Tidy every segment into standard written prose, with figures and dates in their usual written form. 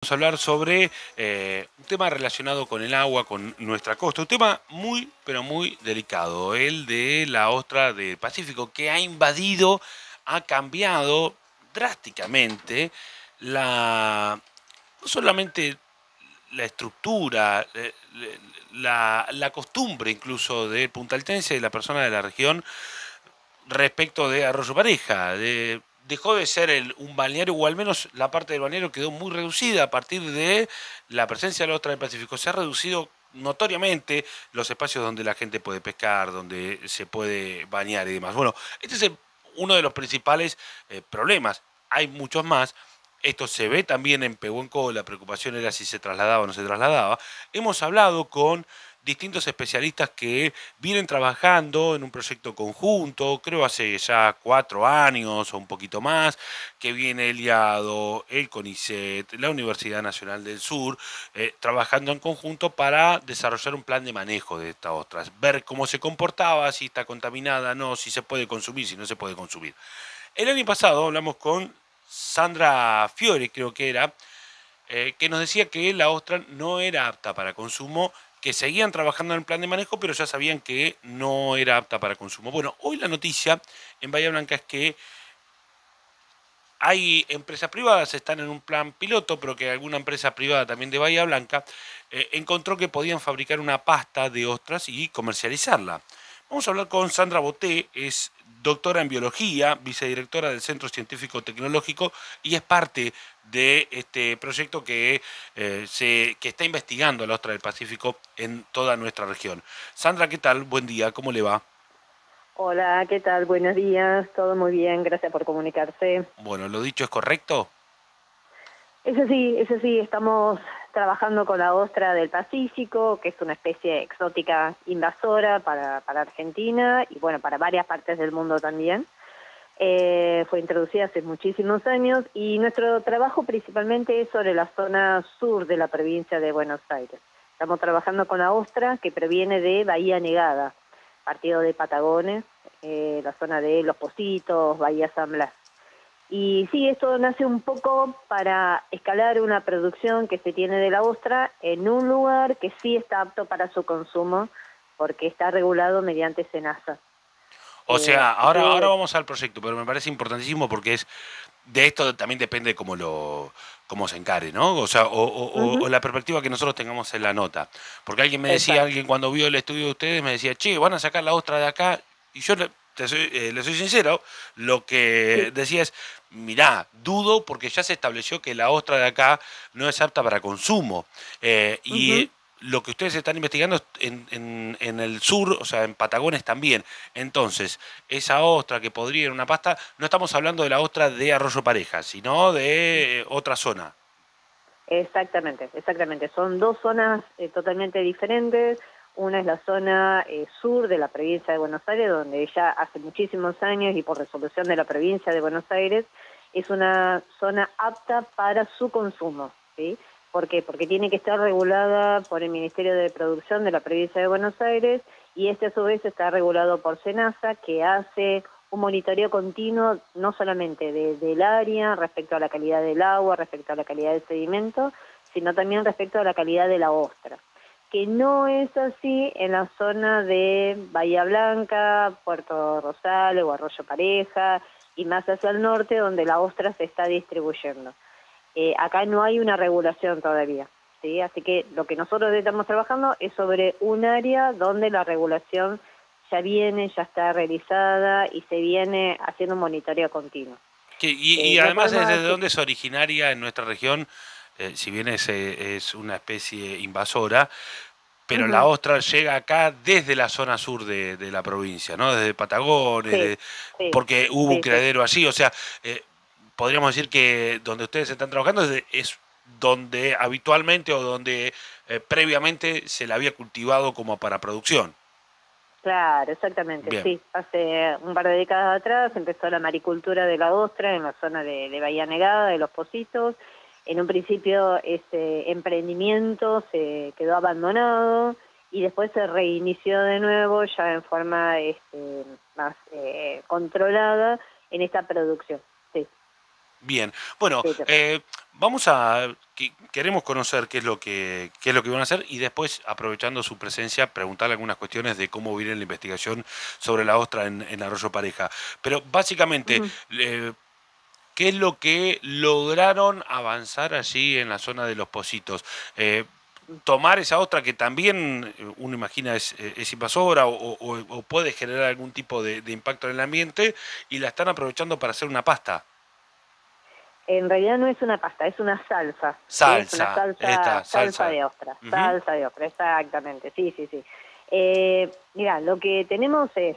Vamos a hablar sobre un tema relacionado con el agua, con nuestra costa, un tema muy, pero muy delicado, el de la ostra del Pacífico, que ha invadido, ha cambiado drásticamente no solamente la estructura, la costumbre incluso del puntaltense y de la persona de la región respecto de Arroyo Pareja. Dejó de ser un balneario, o al menos la parte del balneario quedó muy reducida a partir de la presencia de la ostra del Pacífico. Se ha reducido notoriamente los espacios donde la gente puede pescar, donde se puede bañar y demás. Bueno, este es uno de los principales problemas. Hay muchos más. Esto se ve también en Pehuenco, la preocupación era si se trasladaba o no se trasladaba. Hemos hablado con distintos especialistas que vienen trabajando en un proyecto conjunto, creo hace ya 4 años o un poquito más, que viene el IADO, el CONICET, la Universidad Nacional del Sur, trabajando en conjunto para desarrollar un plan de manejo de estas ostras, ver cómo se comportaba, si está contaminada, no, si se puede consumir, si no se puede consumir. El año pasado hablamos con Sandra Fiore, creo que era, que nos decía que la ostra no era apta para consumo, que seguían trabajando en el plan de manejo, pero ya sabían que no era apta para consumo. Bueno, hoy la noticia en Bahía Blanca es que hay empresas privadas, están en un plan piloto, pero que alguna empresa privada también de Bahía Blanca encontró que podían fabricar una pasta de ostras y comercializarla. Vamos a hablar con Sandra Boté, es doctora en biología, vicedirectora del Centro Científico Tecnológico y es parte de este proyecto que está investigando la ostra del Pacífico en toda nuestra región. Sandra, ¿qué tal? Buen día, ¿cómo le va? Hola, ¿qué tal? Buenos días, todo muy bien, gracias por comunicarse. Bueno, ¿lo dicho es correcto? Eso sí, estamos trabajando con la ostra del Pacífico, que es una especie exótica invasora para Argentina y bueno, para varias partes del mundo también. Fue introducida hace muchísimos años y nuestro trabajo principalmente es sobre la zona sur de la provincia de Buenos Aires. Estamos trabajando con la ostra que proviene de Bahía Negada, partido de Patagones, la zona de Los Positos, Bahía San Blas. Y sí, esto nace un poco para escalar una producción que se tiene de la ostra en un lugar que sí está apto para su consumo, porque está regulado mediante SENASA. O sea, Así ahora que, vamos al proyecto, pero me parece importantísimo porque de esto también depende cómo se encare, ¿no? O sea, o ujú, la perspectiva que nosotros tengamos en la nota. Porque exacto. alguien cuando vio el estudio de ustedes me decía, che, van a sacar la ostra de acá, y yo le soy sincero, lo que Sí. decía es, mirá, dudo porque ya se estableció que la ostra de acá no es apta para consumo. Y Ujú. lo que ustedes están investigando es en el sur, o sea, en Patagones también. Entonces, esa ostra que podría ir en una pasta, no estamos hablando de la ostra de Arroyo Pareja, sino de otra zona. Exactamente, exactamente. Son dos zonas totalmente diferentes. Una es la zona sur de la provincia de Buenos Aires, donde ya hace muchísimos años y por resolución de la provincia de Buenos Aires es una zona apta para su consumo, ¿sí? ¿Por qué? Porque tiene que estar regulada por el Ministerio de Producción de la provincia de Buenos Aires y este a su vez está regulado por SENASA, que hace un monitoreo continuo no solamente del área respecto a la calidad del agua, respecto a la calidad del sedimento, sino también respecto a la calidad de la ostra, que no es así en la zona de Bahía Blanca, Puerto Rosales o Arroyo Pareja y más hacia el norte donde la ostra se está distribuyendo. Acá no hay una regulación todavía, ¿sí? Así que lo que nosotros estamos trabajando es sobre un área donde la regulación ya viene, ya está realizada y se viene haciendo un monitoreo continuo. Y No además, podemos ¿desde decir... dónde es originaria en nuestra región? Si bien es una especie invasora, pero la Ujú, ostra llega acá desde la zona sur de la provincia, ¿no? Desde Patagones, sí, sí, porque hubo un sí, sí. criadero allí, o sea, podríamos decir que donde ustedes están trabajando es donde habitualmente o donde previamente se la había cultivado como para producción. Claro, exactamente, Bien. sí. Hace un par de décadas atrás empezó la maricultura de la ostra en la zona de Bahía Negada, de Los Positos. En un principio ese emprendimiento se quedó abandonado y después se reinició de nuevo ya en forma más controlada en esta producción. Sí. Bien, bueno, Sí, vamos a queremos conocer qué es lo que van a hacer y después, aprovechando su presencia, preguntarle algunas cuestiones de cómo viene la investigación sobre la ostra en Arroyo Pareja. Pero básicamente, ujú. ¿qué es lo que lograron avanzar allí en la zona de los Pocitos? Tomar esa ostra que también uno imagina es invasora o puede generar algún tipo de impacto en el ambiente y la están aprovechando para hacer una pasta. En realidad no es una pasta, es una salsa, ¿sí? Es una Salsa, esta salsa salsa. Ujú. salsa de ostra, exactamente, sí, sí, sí. Mira, lo que tenemos es,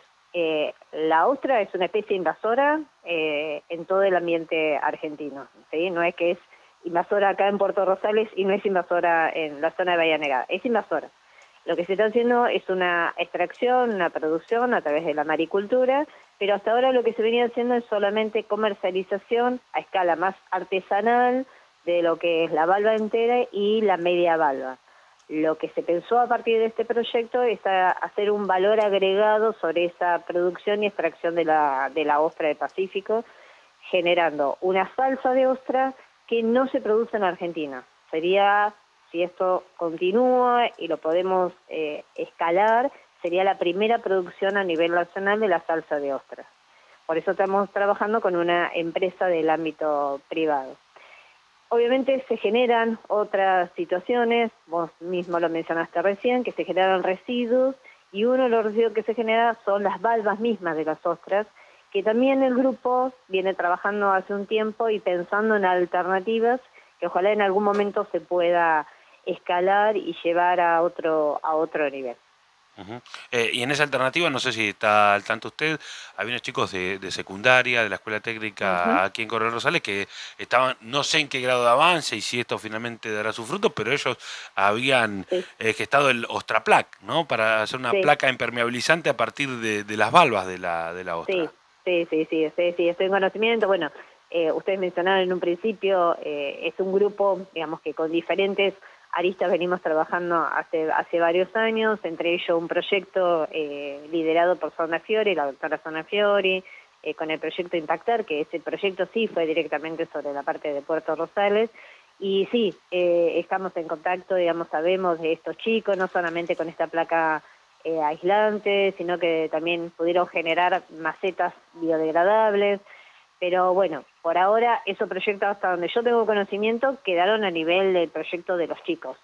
la ostra es una especie invasora en todo el ambiente argentino, ¿sí? No es que es invasora acá en Puerto Rosales y no es invasora en la zona de Bahía Negada, es invasora. Lo que se está haciendo es una extracción, una producción a través de la maricultura, pero hasta ahora lo que se venía haciendo es solamente comercialización a escala más artesanal de lo que es la valva entera y la media valva. Lo que se pensó a partir de este proyecto es hacer un valor agregado sobre esa producción y extracción de la ostra del Pacífico, generando una salsa de ostra que no se produce en Argentina. Sería, si esto continúa y lo podemos escalar, sería la primera producción a nivel nacional de la salsa de ostra. Por eso estamos trabajando con una empresa del ámbito privado. Obviamente se generan otras situaciones, vos mismo lo mencionaste recién, que se generan residuos, y uno de los residuos que se genera son las valvas mismas de las ostras, que también el grupo viene trabajando hace un tiempo y pensando en alternativas que ojalá en algún momento se pueda escalar y llevar a otro nivel. Ujú. Y en esa alternativa, no sé si está al tanto usted, había unos chicos de secundaria, de la escuela Ujú. técnica aquí en Coronel Rosales, que estaban, no sé en qué grado de avance y si esto finalmente dará sus frutos, pero ellos habían Sí, gestado el Ostraplac, ¿no? Para hacer una sí. placa impermeabilizante a partir de las valvas de la Sí, ostra. sí, estoy en conocimiento. Bueno, ustedes mencionaron en un principio, es un grupo, digamos que con diferentes aristas venimos trabajando hace varios años, entre ellos un proyecto liderado por Sandra Fiori, la doctora Sandra Fiori, con el proyecto Impactar, que ese proyecto sí fue directamente sobre la parte de Puerto Rosales. Y sí, estamos en contacto, digamos, sabemos de estos chicos, no solamente con esta placa aislantes, sino que también pudieron generar macetas biodegradables. Pero bueno, por ahora esos proyectos hasta donde yo tengo conocimiento quedaron a nivel del proyecto de los chicos.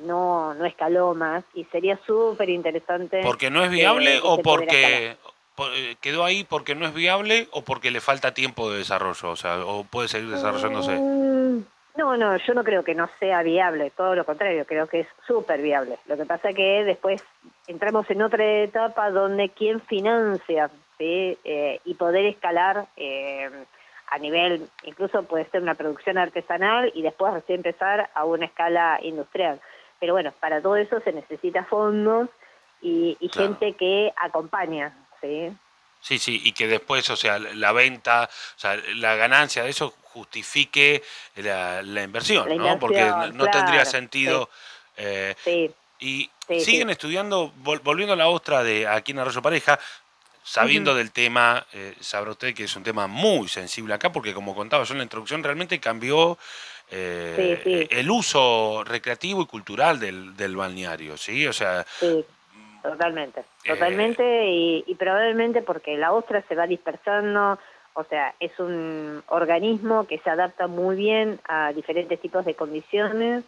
No escaló más y sería súper interesante ¿Porque no es viable que o se pudiera escalar. porque quedó ahí porque no es viable o porque le falta tiempo de desarrollo? O sea, o puede seguir desarrollándose. Mm, no, yo no creo que no sea viable, todo lo contrario, creo que es súper viable. Lo que pasa que después entramos en otra etapa donde quién financia, ¿sí? Y poder escalar a nivel, incluso puede ser una producción artesanal y después recién empezar a una escala industrial. Pero bueno, para todo eso se necesita fondos y Claro. gente que acompaña, ¿sí? Sí, sí, y que después, o sea, la venta, o sea, la ganancia de eso justifique la inversión, La ¿no? Porque inversión, no tendría claro, sí, sentido. eh, sí, y sí, sí. siguen estudiando, volviendo a la ostra de aquí en Arroyo Pareja, Ujú. sabiendo del tema, sabrá usted que es un tema muy sensible acá, porque como contaba yo en la introducción, realmente cambió Sí, sí, el uso recreativo y cultural del balneario, ¿sí? O sea, sí, totalmente, eh, totalmente y probablemente porque la ostra se va dispersando, o sea, es un organismo que se adapta muy bien a diferentes tipos de condiciones.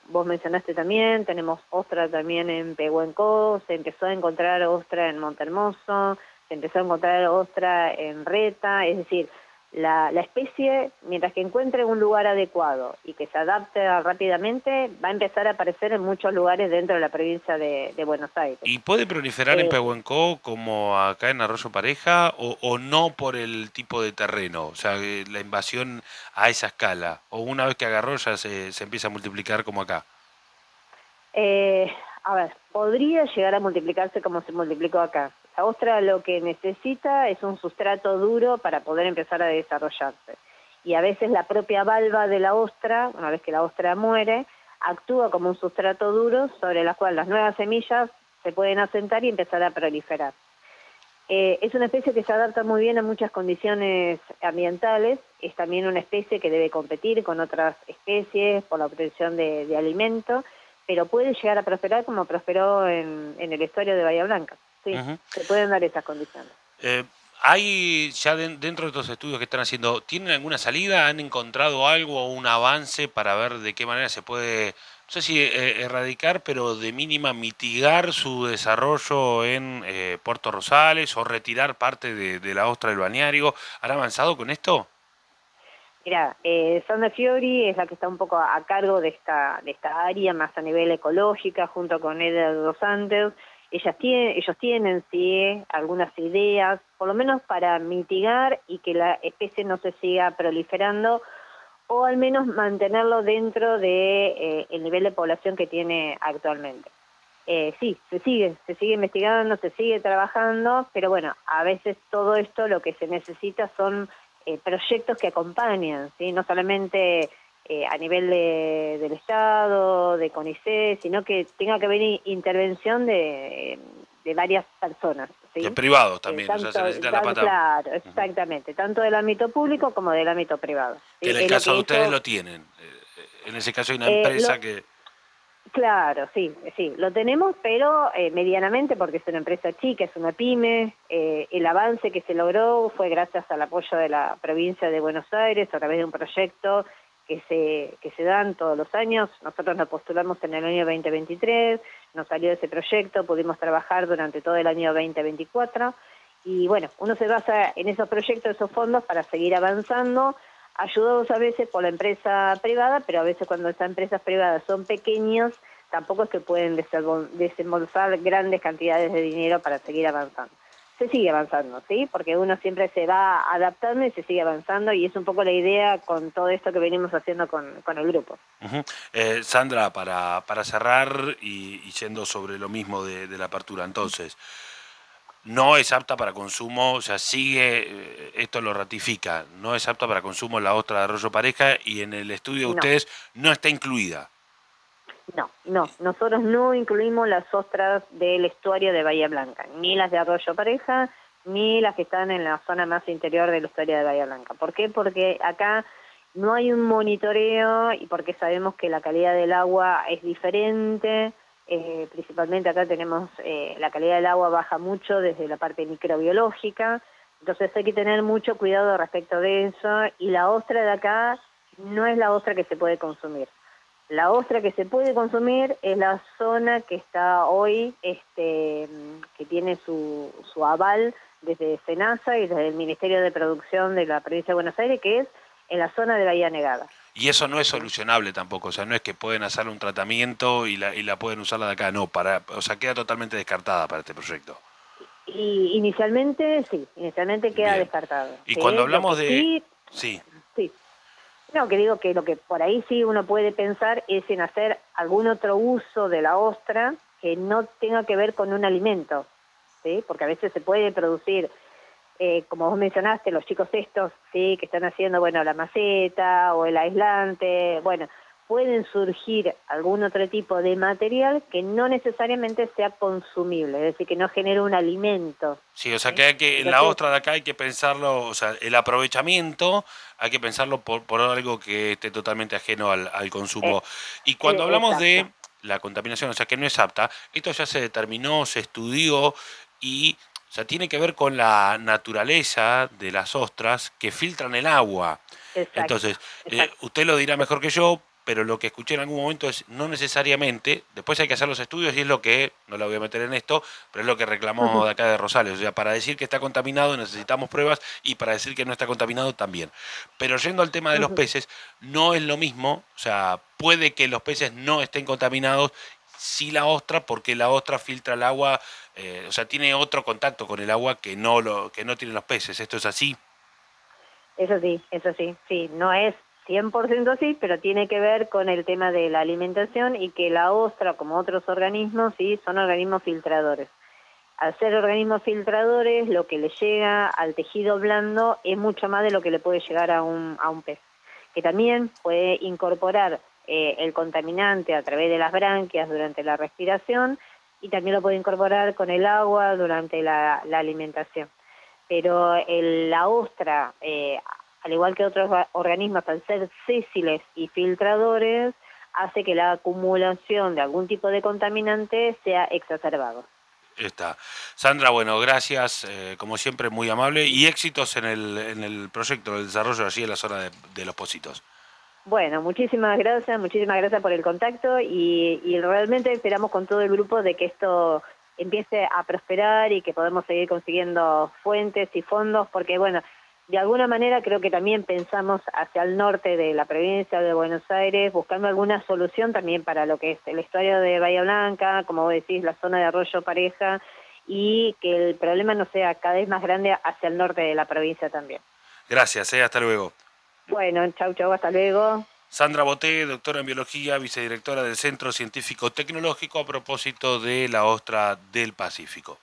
Vos mencionaste también, tenemos ostra también en Pehuenco, se empezó a encontrar ostra en Montehermoso, se empezó a encontrar ostra en Reta, es decir, la especie, mientras que encuentre un lugar adecuado y que se adapte rápidamente, va a empezar a aparecer en muchos lugares dentro de la provincia de Buenos Aires. ¿y puede proliferar en Eh, Pehuenco como acá en Arroyo Pareja o no por el tipo de terreno? O sea, la invasión a esa escala. O una vez que agarró ya se empieza a multiplicar como acá. eh, a ver, podría llegar a multiplicarse como se multiplicó acá. La ostra lo que necesita es un sustrato duro para poder empezar a desarrollarse. Y a veces la propia valva de la ostra, una vez que la ostra muere, actúa como un sustrato duro sobre la cual las nuevas semillas se pueden asentar y empezar a proliferar. Es una especie que se adapta muy bien a muchas condiciones ambientales, es también una especie que debe competir con otras especies por la obtención de alimento, pero puede llegar a prosperar como prosperó en el estuario de Bahía Blanca. Sí, Ujú. se pueden dar esas condiciones. Eh, ¿Hay ya dentro de estos estudios que están haciendo, tienen alguna salida? ¿Han encontrado algo o un avance para ver de qué manera se puede, no sé si erradicar, pero de mínima mitigar su desarrollo en Puerto Rosales o retirar parte de la ostra del balneario? ¿Han avanzado con esto? Mira, Sandra Fiori es la que está un poco a cargo de esta área, más a nivel ecológica, junto con Eder Dos Santos. Ellos tienen, sí, algunas ideas, por lo menos para mitigar y que la especie no se siga proliferando, o al menos mantenerlo dentro de el nivel de población que tiene actualmente. Sí, se sigue investigando, se sigue trabajando, pero bueno, a veces todo esto lo que se necesita son proyectos que acompañan, ¿sí? No solamente a nivel del Estado, de CONICET, sino que tenga que haber intervención de varias personas, De ¿sí? privados también, o sea, se necesita la pata. Claro, Ujú. exactamente, tanto del ámbito público como del ámbito privado, Que ¿sí? en el Es lo caso de que ustedes eso, lo tienen. En ese caso hay una eh, lo, empresa que... Claro, sí, sí, lo tenemos, pero medianamente porque es una empresa chica, es una pyme. El avance que se logró fue gracias al apoyo de la provincia de Buenos Aires a través de un proyecto que se dan todos los años. Nosotros nos postulamos en el año 2023, nos salió ese proyecto, pudimos trabajar durante todo el año 2024 y bueno, uno se basa en esos proyectos, esos fondos para seguir avanzando, ayudados a veces por la empresa privada, pero a veces cuando esas empresas privadas son pequeños, tampoco es que pueden desembolsar grandes cantidades de dinero para seguir avanzando. Se sigue avanzando, ¿sí? Porque uno siempre se va adaptando y se sigue avanzando, y es un poco la idea con todo esto que venimos haciendo con el grupo. Ujú. Sandra, para cerrar y yendo sobre lo mismo de la apertura, entonces, no es apta para consumo, o sea, sigue, esto lo ratifica, no es apta para consumo la ostra de Arroyo Pareja y en el estudio de No, ustedes no está incluida. no, nosotros no incluimos las ostras del estuario de Bahía Blanca, ni las de Arroyo Pareja, ni las que están en la zona más interior del estuario de Bahía Blanca. ¿Por qué? Porque acá no hay un monitoreo y porque sabemos que la calidad del agua es diferente. Principalmente acá tenemos, la calidad del agua baja mucho desde la parte microbiológica, entonces hay que tener mucho cuidado respecto de eso, y la ostra de acá no es la ostra que se puede consumir. La ostra que se puede consumir es la zona que está hoy, que tiene su aval desde SENASA y desde el Ministerio de Producción de la Provincia de Buenos Aires, que es en la zona de Bahía Negada. Y eso no es ¿Sí? solucionable tampoco, o sea, no es que pueden hacer un tratamiento y la pueden usar la de acá, no, o sea, queda totalmente descartada para este proyecto. Y inicialmente queda Bien. descartado. Y cuando ¿Sí? Lo hablamos que de... sí, Sí. sí, no, que digo que lo que por ahí sí uno puede pensar es en hacer algún otro uso de la ostra que no tenga que ver con un alimento, ¿sí? Porque a veces se puede producir, como vos mencionaste, los chicos estos, ¿sí? Que están haciendo, bueno, la maceta o el aislante, bueno, pueden surgir algún otro tipo de material que no necesariamente sea consumible, es decir, que no genere un alimento, Sí, o sea que ¿sí? hay que, en la Entonces, ostra de acá hay que pensarlo, o sea, el aprovechamiento hay que pensarlo por algo que esté totalmente ajeno al eh, consumo. Y cuando hablamos exacto, de la contaminación, o sea, que no es apta, esto ya se determinó, se estudió y, o sea, tiene que ver con la naturaleza de las ostras que filtran el agua. exacto, Entonces, exacto. usted lo dirá mejor que yo, pero lo que escuché en algún momento es no necesariamente, después hay que hacer los estudios y es lo que, no la voy a meter en esto, pero es lo que reclamamos de acá de Rosales. O sea, para decir que está contaminado necesitamos pruebas y para decir que no está contaminado también. Pero yendo al tema de los peces, no es lo mismo, o sea, puede que los peces no estén contaminados, sí la ostra, porque la ostra filtra el agua, o sea, tiene otro contacto con el agua que no tienen los peces. Esto es así. Eso sí, sí, no es 100% así, pero tiene que ver con el tema de la alimentación y que la ostra, como otros organismos, sí, son organismos filtradores. Al ser organismos filtradores, lo que le llega al tejido blando es mucho más de lo que le puede llegar a un pez, que también puede incorporar el contaminante a través de las branquias durante la respiración, y también lo puede incorporar con el agua durante la alimentación. Pero la ostra, al igual que otros organismos, al ser sésiles y filtradores, hace que la acumulación de algún tipo de contaminante sea exacerbado. Está. Sandra, bueno, gracias, como siempre, muy amable y éxitos en el proyecto, el desarrollo allí en la zona de Los Pocitos. Bueno, muchísimas gracias por el contacto y realmente esperamos con todo el grupo de que esto empiece a prosperar y que podamos seguir consiguiendo fuentes y fondos, porque bueno, de alguna manera creo que también pensamos hacia el norte de la provincia de Buenos Aires, buscando alguna solución también para lo que es el estuario de Bahía Blanca, como vos decís, la zona de Arroyo Pareja, y que el problema no sea cada vez más grande hacia el norte de la provincia también. Gracias, hasta luego. Bueno, chau, hasta luego. Sandra Boté, doctora en biología, vicedirectora del Centro Científico Tecnológico, a propósito de la ostra del Pacífico.